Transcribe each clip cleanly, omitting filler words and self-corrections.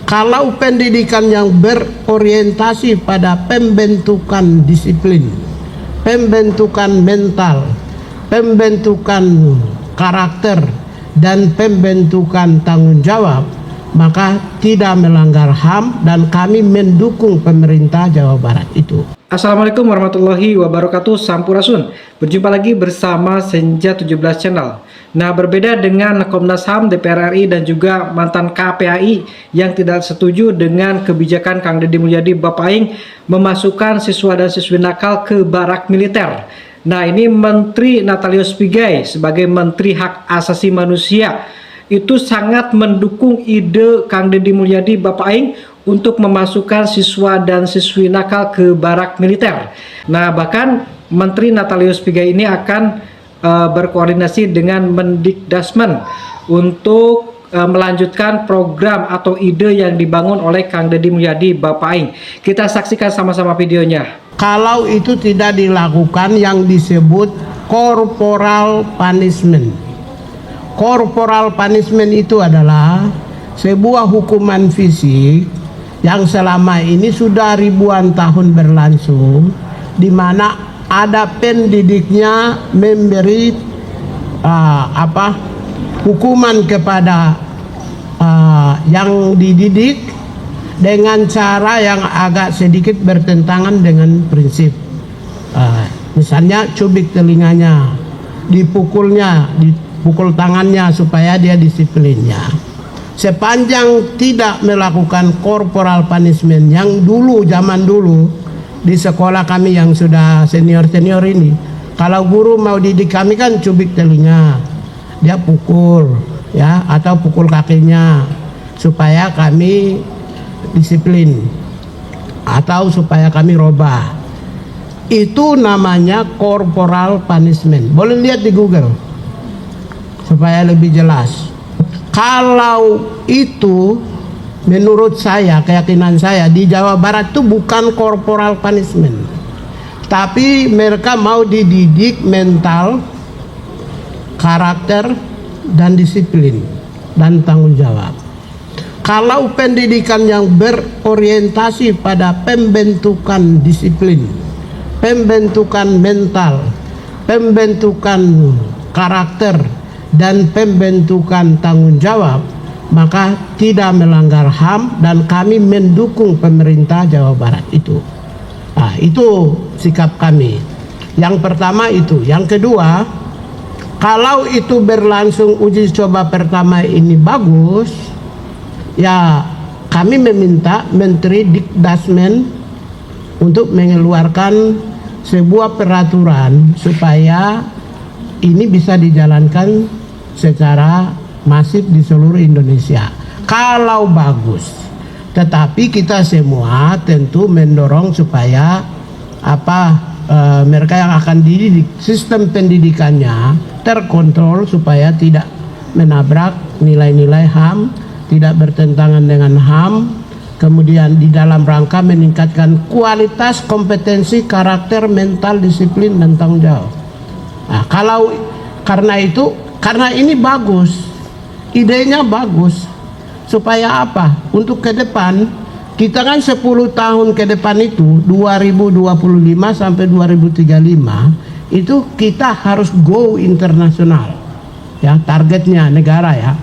Kalau pendidikan yang berorientasi pada pembentukan disiplin, pembentukan mental, pembentukan karakter, dan pembentukan tanggung jawab, maka tidak melanggar HAM dan kami mendukung pemerintah Jawa Barat itu. Assalamualaikum warahmatullahi wabarakatuh. Sampurasun. Berjumpa lagi bersama Senja 17 Channel. Nah, berbeda dengan Komnas HAM, DPR RI, dan juga mantan KPAI yang tidak setuju dengan kebijakan Kang Deddy Mulyadi Bapak Aing memasukkan siswa dan siswi nakal ke barak militer. Nah, ini Menteri Natalius Pigai sebagai Menteri Hak Asasi Manusia itu sangat mendukung ide Kang Deddy Mulyadi Bapak Aing untuk memasukkan siswa dan siswi nakal ke barak militer. Nah, bahkan Menteri Natalius Pigai ini akan berkoordinasi dengan Mendikdasmen untuk melanjutkan program atau ide yang dibangun oleh Kang Deddy Mulyadi Bapak Aing. Kita saksikan sama-sama videonya. Kalau itu tidak dilakukan yang disebut corporal punishment. Corporal punishment itu adalah sebuah hukuman fisik yang selama ini sudah ribuan tahun berlangsung, di mana ada pendidiknya memberi hukuman kepada yang dididik dengan cara yang agak sedikit bertentangan dengan prinsip. Misalnya cubit telinganya, dipukul tangannya supaya dia disiplinnya. Sepanjang tidak melakukan corporal punishment yang dulu, zaman dulu di sekolah kami yang sudah senior-senior ini, kalau guru mau didik kami kan cubit telinga, dia pukul ya, atau pukul kakinya supaya kami disiplin atau supaya kami robah. Itu namanya corporal punishment. Boleh lihat di Google supaya lebih jelas. Kalau itu menurut saya, keyakinan saya, di Jawa Barat itu bukan corporal punishment, tapi mereka mau dididik mental, karakter, dan disiplin dan tanggung jawab. Kalau pendidikan yang berorientasi pada pembentukan disiplin, pembentukan mental, pembentukan karakter, dan pembentukan tanggung jawab, maka tidak melanggar HAM dan kami mendukung pemerintah Jawa Barat itu. Nah, itu sikap kami. Yang pertama itu. Yang kedua, kalau itu berlangsung uji coba pertama ini bagus, ya kami meminta Menteri Dikdasmen untuk mengeluarkan sebuah peraturan supaya ini bisa dijalankan secara masif di seluruh Indonesia. Kalau bagus, tetapi kita semua tentu mendorong supaya mereka yang akan dididik, sistem pendidikannya terkontrol supaya tidak menabrak nilai-nilai HAM, tidak bertentangan dengan HAM, kemudian di dalam rangka meningkatkan kualitas kompetensi, karakter, mental, disiplin, dan tanggung jawab. Nah, karena ini bagus, idenya bagus, supaya apa? Untuk ke depan, kita kan 10 tahun ke depan itu 2025 sampai 2035 itu kita harus go internasional. Ya, targetnya negara ya.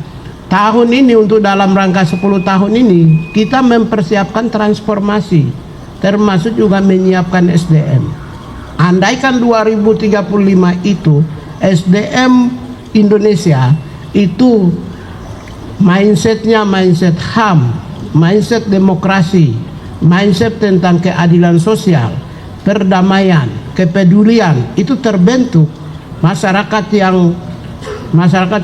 Tahun ini untuk dalam rangka 10 tahun ini kita mempersiapkan transformasi, termasuk juga menyiapkan SDM. Andaikan 2035 itu SDM Indonesia itu mindsetnya mindset HAM, mindset demokrasi, mindset tentang keadilan sosial, perdamaian, kepedulian, itu terbentuk, masyarakat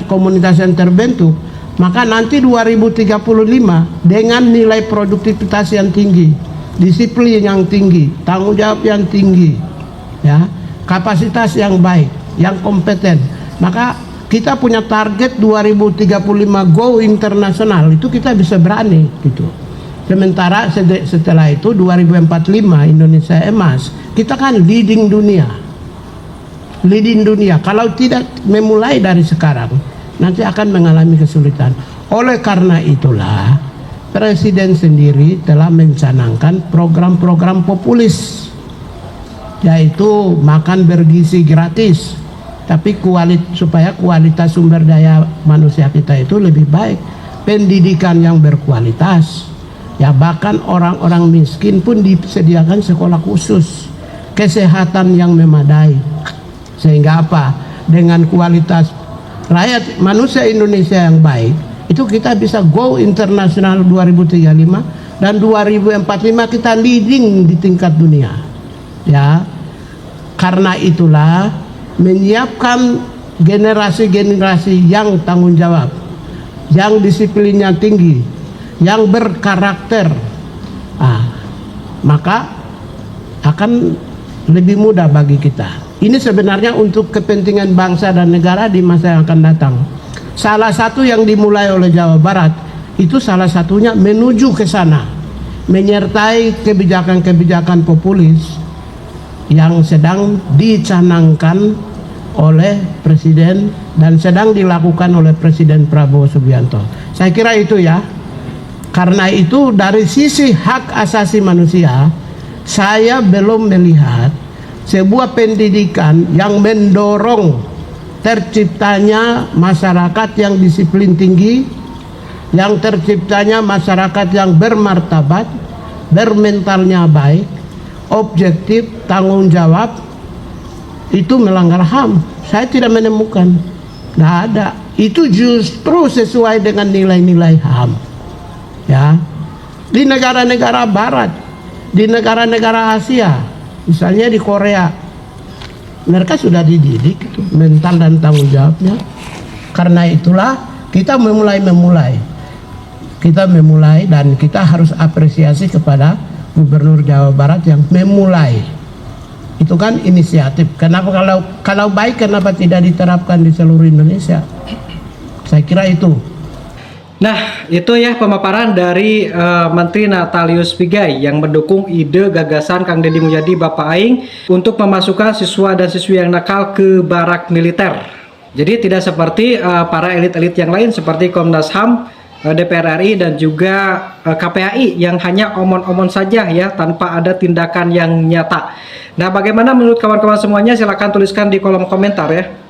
komunitas yang terbentuk, maka nanti 2035 dengan nilai produktivitas yang tinggi, disiplin yang tinggi, tanggung jawab yang tinggi, ya, kapasitas yang baik, yang kompeten, maka kita punya target 2035 go internasional, itu kita bisa berani gitu. Sementara setelah itu 2045 Indonesia emas, kita kan leading dunia. Kalau tidak memulai dari sekarang, nanti akan mengalami kesulitan. Oleh karena itulah Presiden sendiri telah mencanangkan program-program populis, yaitu makan bergizi gratis, tapi supaya kualitas sumber daya manusia kita itu lebih baik, pendidikan yang berkualitas, ya bahkan orang-orang miskin pun disediakan sekolah khusus, kesehatan yang memadai, sehingga apa? Dengan kualitas rakyat manusia Indonesia yang baik, itu kita bisa go internasional 2035 dan 2045 kita leading di tingkat dunia. Ya, karena itulah menyiapkan generasi-generasi yang tanggung jawab, yang disiplinnya tinggi, yang berkarakter, maka akan lebih mudah bagi kita. Ini sebenarnya untuk kepentingan bangsa dan negara di masa yang akan datang. Salah satu yang dimulai oleh Jawa Barat itu salah satunya menuju ke sana, menyertai kebijakan-kebijakan populis yang sedang dicanangkan oleh Presiden dan sedang dilakukan oleh Presiden Prabowo Subianto. Saya kira itu ya. Karena itu dari sisi hak asasi manusia, saya belum melihat sebuah pendidikan yang mendorong terciptanya masyarakat yang disiplin tinggi, yang terciptanya masyarakat yang bermartabat, bermentalnya baik, objektif, tanggung jawab, itu melanggar HAM. Saya tidak menemukan, tidak ada. Itu justru sesuai dengan nilai-nilai HAM. Ya, di negara-negara Barat, di negara-negara Asia, misalnya di Korea, mereka sudah dididik itu, mental dan tanggung jawabnya. Karena itulah kita memulai dan kita harus apresiasi kepada Gubernur Jawa Barat yang memulai. Itu kan inisiatif. Kenapa kalau baik kenapa tidak diterapkan di seluruh Indonesia? Saya kira itu. Nah, itu ya pemaparan dari Menteri Natalius Pigai yang mendukung ide gagasan Kang Deddy Mulyadi Bapak Aing untuk memasukkan siswa dan siswi yang nakal ke barak militer. Jadi tidak seperti para elit-elit yang lain seperti Komnas HAM, DPR RI dan juga KPAI yang hanya omon-omon saja ya tanpa ada tindakan yang nyata. Nah, bagaimana menurut kawan-kawan semuanya? Silahkan tuliskan di kolom komentar ya.